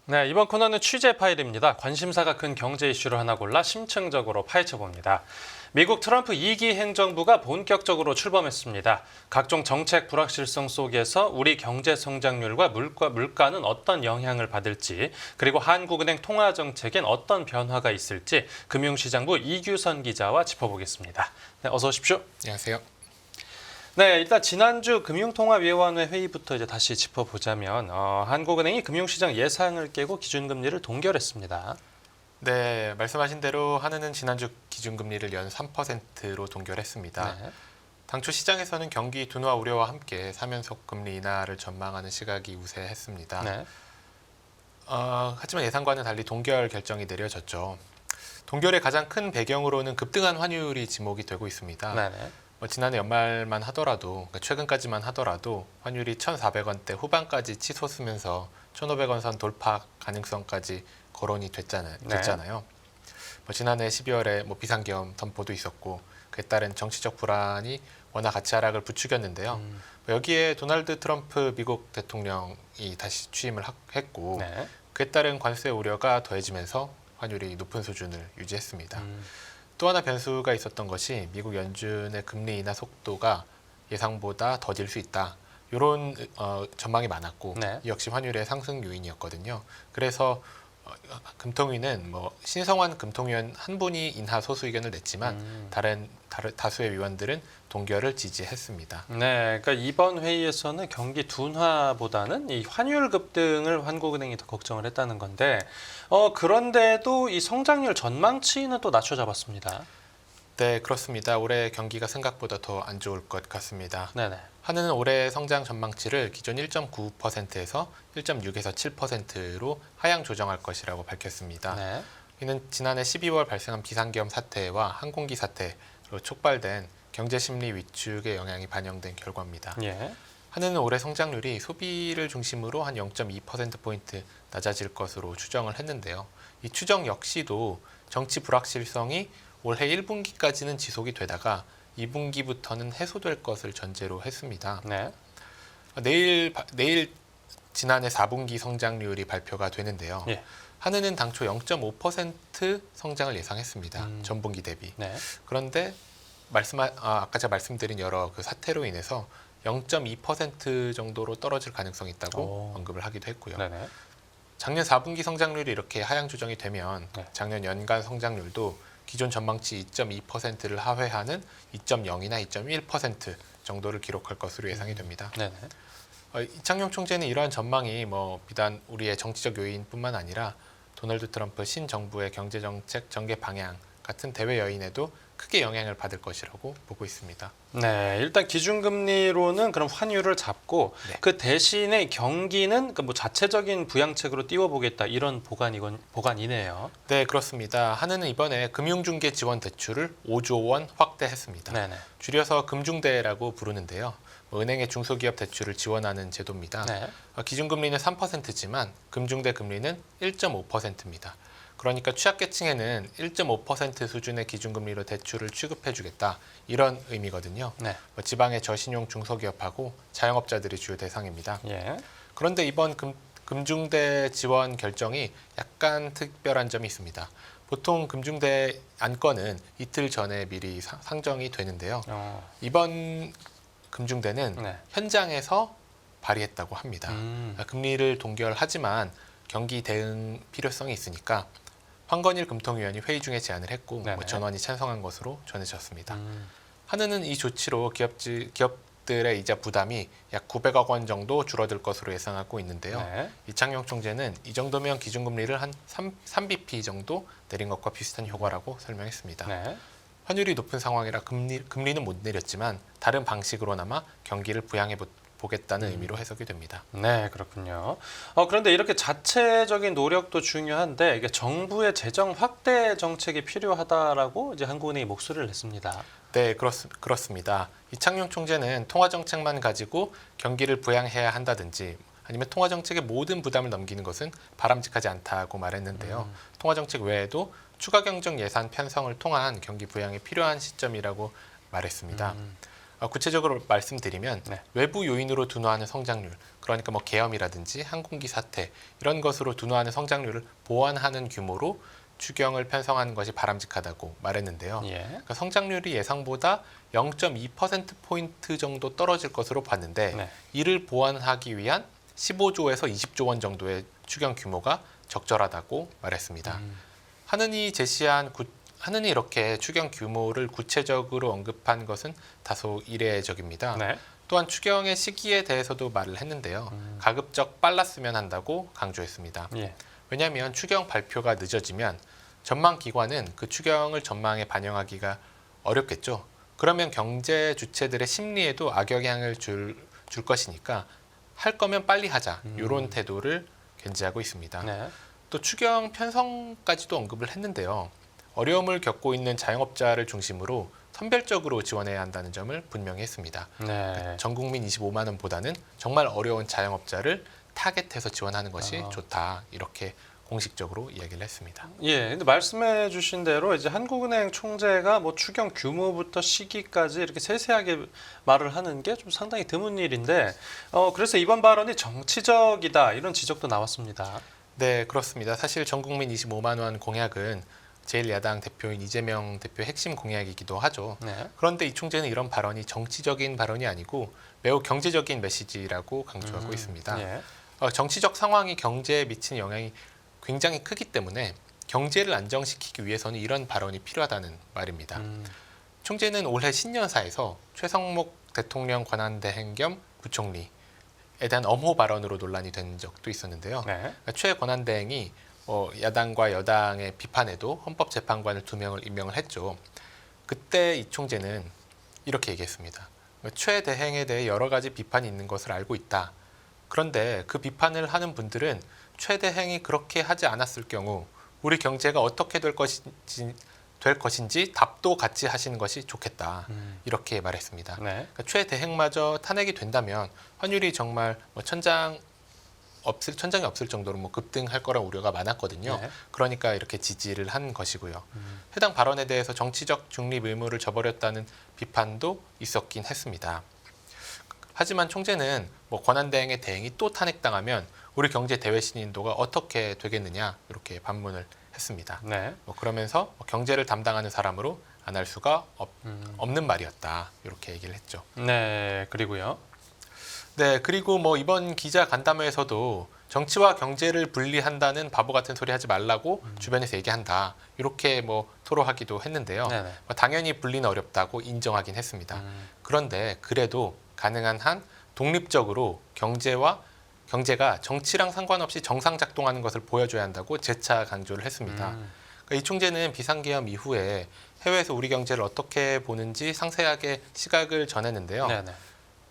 네, 이번 코너는 취재 파일입니다. 관심사가 큰 경제 이슈를 하나 골라 심층적으로 파헤쳐봅니다. 미국 트럼프 2기 행정부가 본격적으로 출범했습니다. 각종 정책 불확실성 속에서 우리 경제 성장률과 물가는 어떤 영향을 받을지, 그리고 한국은행 통화 정책엔 어떤 변화가 있을지 금융시장부 이규선 기자와 짚어보겠습니다. 네, 어서 오십시오. 안녕하세요. 네, 일단 지난주 금융통화위원회 회의부터 이제 다시 짚어보자면 한국은행이 금융시장 예상을 깨고 기준금리를 동결했습니다. 네, 말씀하신 대로 한은은 지난주 기준금리를 연 3%로 동결했습니다. 네. 당초 시장에서는 경기 둔화 우려와 함께 3연속 금리 인하를 전망하는 시각이 우세했습니다. 네. 하지만 예상과는 달리 동결 결정이 내려졌죠. 동결의 가장 큰 배경으로는 급등한 환율이 지목이 되고 있습니다. 네네. 지난해 연말만 하더라도, 그러니까 최근까지만 하더라도 환율이 1,400원대 후반까지 치솟으면서 1,500원 선 돌파 가능성까지 거론이 됐잖아요. 지난해 12월에 비상계엄 선포도 있었고 그에 따른 정치적 불안이 원화 가치 하락을 부추겼는데요. 여기에 도널드 트럼프 미국 대통령이 다시 취임을 했고 네. 그에 따른 관세 우려가 더해지면서 환율이 높은 수준을 유지했습니다. 또 하나 변수가 있었던 것이 미국 연준의 금리 인하 속도가 예상보다 더딜 수 있다. 이런 전망이 많았고 네. 이 역시 환율의 상승 요인이었거든요. 그래서 금통위는 신성환 금통위원 한 분이 인하 소수 의견을 냈지만 다른 다수의 위원들은 동결을 지지했습니다. 네, 그러니까 이번 회의에서는 경기 둔화보다는 이 환율 급등을 한국은행이 더 걱정을 했다는 건데, 그런데도 이 성장률 전망치는 또 낮춰 잡았습니다. 네, 그렇습니다. 올해 경기가 생각보다 더 안 좋을 것 같습니다. 네네. 한은은 올해 성장 전망치를 기존 1.9%에서 1.6에서 7%로 하향 조정할 것이라고 밝혔습니다. 네. 이는 지난해 12월 발생한 비상계엄 사태와 항공기 사태로 촉발된 경제 심리 위축의 영향이 반영된 결과입니다. 예. 한은은 올해 성장률이 소비를 중심으로 한 0.2%포인트 낮아질 것으로 추정을 했는데요. 이 추정 역시도 정치 불확실성이 올해 1분기까지는 지속이 되다가 2분기부터는 해소될 것을 전제로 했습니다. 네. 내일 지난해 4분기 성장률이 발표가 되는데요. 예. 한은은 당초 0.5% 성장을 예상했습니다. 전분기 대비. 네. 그런데 아까 제가 말씀드린 여러 그 사태로 인해서 0.2% 정도로 떨어질 가능성이 있다고 언급을 하기도 했고요. 네네. 작년 4분기 성장률이 이렇게 하향 조정이 되면 네. 작년 연간 성장률도 기존 전망치 2.2%를 하회하는 2.0이나 2.1% 정도를 기록할 것으로 예상이 됩니다. 네네. 이창용 총재는 이러한 전망이 비단 우리의 정치적 요인뿐만 아니라 도널드 트럼프 신정부의 경제정책 전개 방향 같은 대외 여인에도 크게 영향을 받을 것이라고 보고 있습니다. 네, 일단 기준금리로는 그럼 환율을 잡고 네. 그 대신에 경기는 그 자체적인 부양책으로 띄워보겠다 이런 보관이네요. 네, 그렇습니다. 한은은 이번에 금융중개 지원 대출을 5조 원 확대했습니다. 네네. 줄여서 금중대라고 부르는데요. 은행의 중소기업 대출을 지원하는 제도입니다. 네. 기준금리는 3%지만 금중대 금리는 1.5%입니다. 그러니까 취약계층에는 1.5% 수준의 기준금리로 대출을 취급해주겠다 이런 의미거든요. 네. 지방의 저신용 중소기업하고 자영업자들이 주요 대상입니다. 예. 그런데 이번 금중대 지원 결정이 약간 특별한 점이 있습니다. 보통 금중대 안건은 이틀 전에 미리 상정이 되는데요. 이번 금중대는 네. 현장에서 발의했다고 합니다. 금리를 동결하지만 경기 대응 필요성이 있으니까 황건일 금통위원이 회의 중에 제안을 했고 전원이 찬성한 것으로 전해졌습니다. 한은은 이 조치로 기업들의 이자 부담이 약 900억 원 정도 줄어들 것으로 예상하고 있는데요. 네. 이창용 총재는 이 정도면 기준금리를 한 3bp 정도 내린 것과 비슷한 효과라고 설명했습니다. 네. 환율이 높은 상황이라 금리는 못 내렸지만 다른 방식으로나마 경기를 부양해 보겠다는 의미로 해석이 됩니다. 네, 그렇군요. 그런데 이렇게 자체적인 노력도 중요한데 이게 정부의 재정 확대 정책이 필요하다라고 이제 한국은행이 목소리를 냈습니다. 네, 그렇습니다. 이창용 총재는 통화 정책만 가지고 경기를 부양해야 한다든지 아니면 통화 정책의 모든 부담을 넘기는 것은 바람직하지 않다고 말했는데요. 통화 정책 외에도 추가 경정 예산 편성을 통한 경기 부양이 필요한 시점이라고 말했습니다. 구체적으로 말씀드리면 네. 외부 요인으로 둔화하는 성장률, 그러니까 뭐 계엄이라든지 항공기 사태 이런 것으로 둔화하는 성장률을 보완하는 규모로 추경을 편성하는 것이 바람직하다고 말했는데요. 예. 그러니까 성장률이 예상보다 0.2%포인트 정도 떨어질 것으로 봤는데 네. 이를 보완하기 위한 15조에서 20조 원 정도의 추경 규모가 적절하다고 말했습니다. 하느니 이렇게 추경 규모를 구체적으로 언급한 것은 다소 이례적입니다. 네. 또한 추경의 시기에 대해서도 말을 했는데요. 가급적 빨랐으면 한다고 강조했습니다. 예. 왜냐하면 추경 발표가 늦어지면 전망 기관은 그 추경을 전망에 반영하기가 어렵겠죠. 그러면 경제 주체들의 심리에도 악영향을 줄 것이니까 할 거면 빨리 하자 이런 태도를 견지하고 있습니다. 네. 또 추경 편성까지도 언급을 했는데요. 어려움을 겪고 있는 자영업자를 중심으로 선별적으로 지원해야 한다는 점을 분명히 했습니다. 네. 전 국민 25만 원보다는 정말 어려운 자영업자를 타겟해서 지원하는 것이 좋다. 이렇게 공식적으로 이야기를 했습니다. 예, 근데 말씀해 주신 대로 이제 한국은행 총재가 뭐 추경 규모부터 시기까지 이렇게 세세하게 말을 하는 게 좀 상당히 드문 일인데, 그래서 이번 발언이 정치적이다 이런 지적도 나왔습니다. 네, 그렇습니다. 사실 전 국민 25만 원 공약은 제1야당 대표인 이재명 대표의 핵심 공약이기도 하죠. 네. 그런데 이 총재는 이런 발언이 정치적인 발언이 아니고 매우 경제적인 메시지라고 강조하고 있습니다. 예. 정치적 상황이 경제에 미치는 영향이 굉장히 크기 때문에 경제를 안정시키기 위해서는 이런 발언이 필요하다는 말입니다. 총재는 올해 신년사에서 최성목 대통령 권한대행 겸 부총리에 대한 엄호 발언으로 논란이 된 적도 있었는데요. 네. 최 권한대행이 야당과 여당의 비판에도 헌법재판관을 2명을 임명을 했죠. 그때 이 총재는 이렇게 얘기했습니다. 최 대행에 대해 여러 가지 비판이 있는 것을 알고 있다. 그런데 그 비판을 하는 분들은 최 대행이 그렇게 하지 않았을 경우 우리 경제가 어떻게 될 것인지 답도 같이 하시는 것이 좋겠다. 이렇게 말했습니다. 네. 그러니까 최 대행마저 탄핵이 된다면 환율이 정말 천장이 없을 정도로 급등할 거란 우려가 많았거든요. 네. 그러니까 이렇게 지지를 한 것이고요. 해당 발언에 대해서 정치적 중립 의무를 저버렸다는 비판도 있었긴 했습니다. 하지만 총재는 권한대행의 대행이 또 탄핵당하면 우리 경제 대외 신인도가 어떻게 되겠느냐 이렇게 반문을 했습니다. 네. 그러면서 경제를 담당하는 사람으로 안 할 수가 없는 말이었다 이렇게 얘기를 했죠. 네. 그리고요. 네, 그리고 이번 기자 간담회에서도 정치와 경제를 분리한다는 바보 같은 소리 하지 말라고 주변에서 얘기한다 이렇게 토로하기도 했는데요. 네네. 당연히 분리는 어렵다고 인정하긴 했습니다. 그런데 그래도 가능한 한 독립적으로 경제가 정치랑 상관없이 정상 작동하는 것을 보여줘야 한다고 재차 강조를 했습니다. 그러니까 이 총재는 비상계엄 이후에 해외에서 우리 경제를 어떻게 보는지 상세하게 시각을 전했는데요. 네네.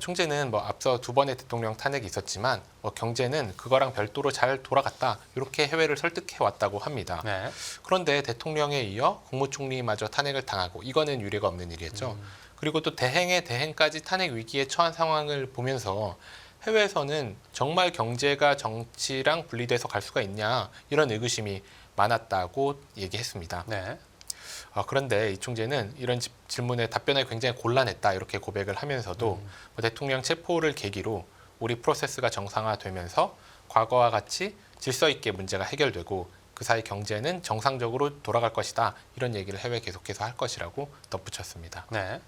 총재는 앞서 2번의 대통령 탄핵이 있었지만 경제는 그거랑 별도로 잘 돌아갔다 이렇게 해외를 설득해 왔다고 합니다. 네. 그런데 대통령에 이어 국무총리마저 탄핵을 당하고 이거는 유례가 없는 일이었죠. 그리고 또 대행의 대행까지 탄핵 위기에 처한 상황을 보면서 해외에서는 정말 경제가 정치랑 분리돼서 갈 수가 있냐 이런 의구심이 많았다고 얘기했습니다. 네. 그런데 이 총재는 이런 질문에 답변하기 굉장히 곤란했다 이렇게 고백을 하면서도 대통령 체포를 계기로 우리 프로세스가 정상화되면서 과거와 같이 질서 있게 문제가 해결되고 그 사이 경제는 정상적으로 돌아갈 것이다 이런 얘기를 해외에 계속해서 할 것이라고 덧붙였습니다. 네.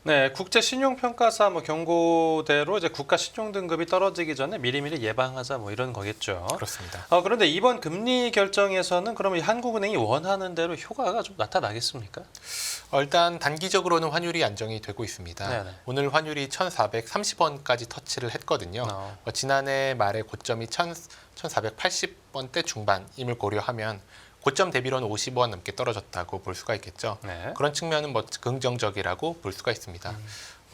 네, 국제 신용평가사 경고대로 이제 국가 신용 등급이 떨어지기 전에 미리미리 예방하자 이런 거겠죠. 그렇습니다. 그런데 이번 금리 결정에서는 그러면 한국은행이 원하는 대로 효과가 좀 나타나겠습니까? 일단 단기적으로는 환율이 안정이 되고 있습니다. 네네. 오늘 환율이 1,430원까지 터치를 했거든요. 지난해 말에 고점이 1,480원대 중반임을 고려하면 고점 대비로는 50원 넘게 떨어졌다고 볼 수가 있겠죠. 네. 그런 측면은 긍정적이라고 볼 수가 있습니다.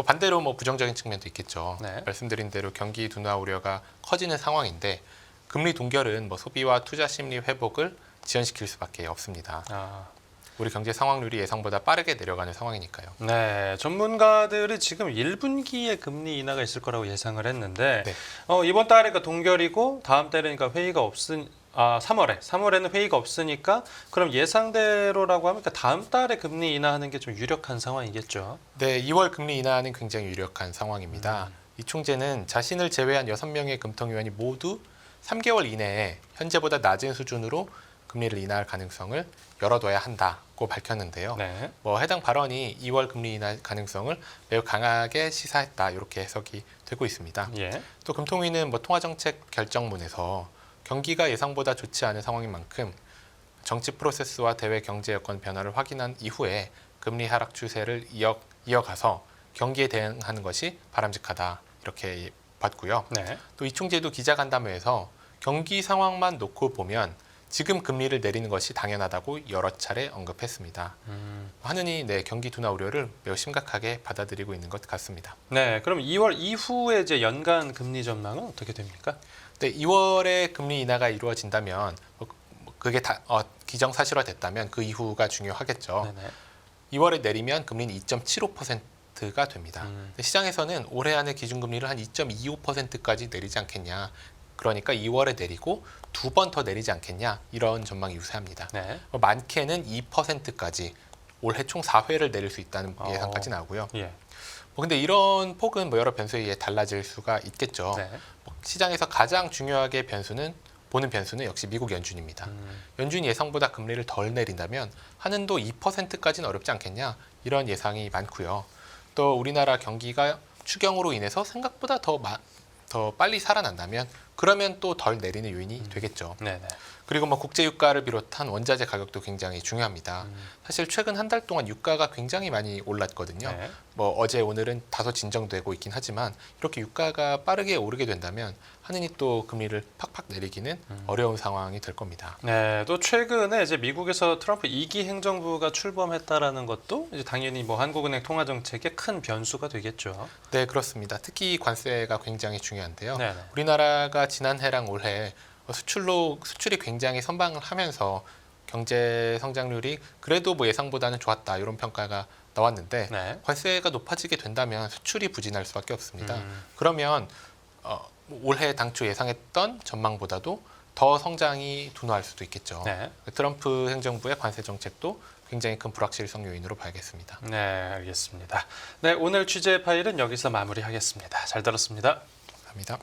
반대로 부정적인 측면도 있겠죠. 네. 말씀드린 대로 경기 둔화 우려가 커지는 상황인데 금리 동결은 소비와 투자 심리 회복을 지연시킬 수밖에 없습니다. 우리 경제 상황률이 예상보다 빠르게 내려가는 상황이니까요. 네, 전문가들이 지금 1분기에 금리 인하가 있을 거라고 예상을 했는데 네. 이번 달에 동결이고 다음 달에 회의가 3월에는 회의가 없으니까 그럼 예상대로라고 하면 다음 달에 금리 인하하는 게 좀 유력한 상황이겠죠. 네, 2월 금리 인하는 굉장히 유력한 상황입니다. 이 총재는 자신을 제외한 6명의 금통위원이 모두 3개월 이내에 현재보다 낮은 수준으로 금리를 인하할 가능성을 열어둬야 한다고 밝혔는데요. 네. 해당 발언이 2월 금리 인하 가능성을 매우 강하게 시사했다 이렇게 해석이 되고 있습니다. 예. 또 금통위는 통화정책 결정문에서 경기가 예상보다 좋지 않은 상황인 만큼 정치 프로세스와 대외 경제 여건 변화를 확인한 이후에 금리 하락 추세를 이어가서 경기에 대응하는 것이 바람직하다 이렇게 봤고요. 네. 또 이 총재도 기자간담회에서 경기 상황만 놓고 보면 지금 금리를 내리는 것이 당연하다고 여러 차례 언급했습니다. 하느니 경기 둔화 우려를 매우 심각하게 받아들이고 있는 것 같습니다. 네. 그럼 2월 이후에 이제 연간 금리 전망은 어떻게 됩니까? 네, 2월에 금리 인하가 이루어진다면 그게 다 기정사실화됐다면 그 이후가 중요하겠죠. 네네. 2월에 내리면 금리는 2.75%가 됩니다. 근데 시장에서는 올해 안에 기준금리를 한 2.25%까지 내리지 않겠냐. 그러니까 2월에 내리고 2번 더 내리지 않겠냐. 이런 전망이 유사합니다. 네. 많게는 2%까지 올해 총 4회를 내릴 수 있다는 예상까지 나오고요. 예. 근데 이런 폭은 여러 변수에 의해 달라질 수가 있겠죠. 네. 시장에서 가장 중요하게 보는 변수는 역시 미국 연준입니다. 연준이 예상보다 금리를 덜 내린다면 한은도 2%까지는 어렵지 않겠냐 이런 예상이 많고요. 또 우리나라 경기가 추경으로 인해서 생각보다 더 빨리 살아난다면 그러면 또 덜 내리는 요인이 되겠죠. 네네. 그리고 국제 유가를 비롯한 원자재 가격도 굉장히 중요합니다. 사실 최근 한 달 동안 유가가 굉장히 많이 올랐거든요. 네. 어제 오늘은 다소 진정되고 있긴 하지만 이렇게 유가가 빠르게 오르게 된다면 한은이 또 금리를 팍팍 내리기는 어려운 상황이 될 겁니다. 네, 또 최근에 이제 미국에서 트럼프 2기 행정부가 출범했다라는 것도 이제 당연히 한국은행 통화 정책의 큰 변수가 되겠죠. 네, 그렇습니다. 특히 관세가 굉장히 중요한데요. 네네. 우리나라가 지난해랑 올해 수출이 굉장히 선방을 하면서 경제 성장률이 그래도 예상보다는 좋았다 이런 평가가 나왔는데 네. 관세가 높아지게 된다면 수출이 부진할 수밖에 없습니다. 그러면 올해 당초 예상했던 전망보다도 더 성장이 둔화할 수도 있겠죠. 네. 트럼프 행정부의 관세 정책도 굉장히 큰 불확실성 요인으로 봐야겠습니다. 네, 알겠습니다. 네, 오늘 취재 파일은 여기서 마무리하겠습니다. 잘 들었습니다. 감사합니다.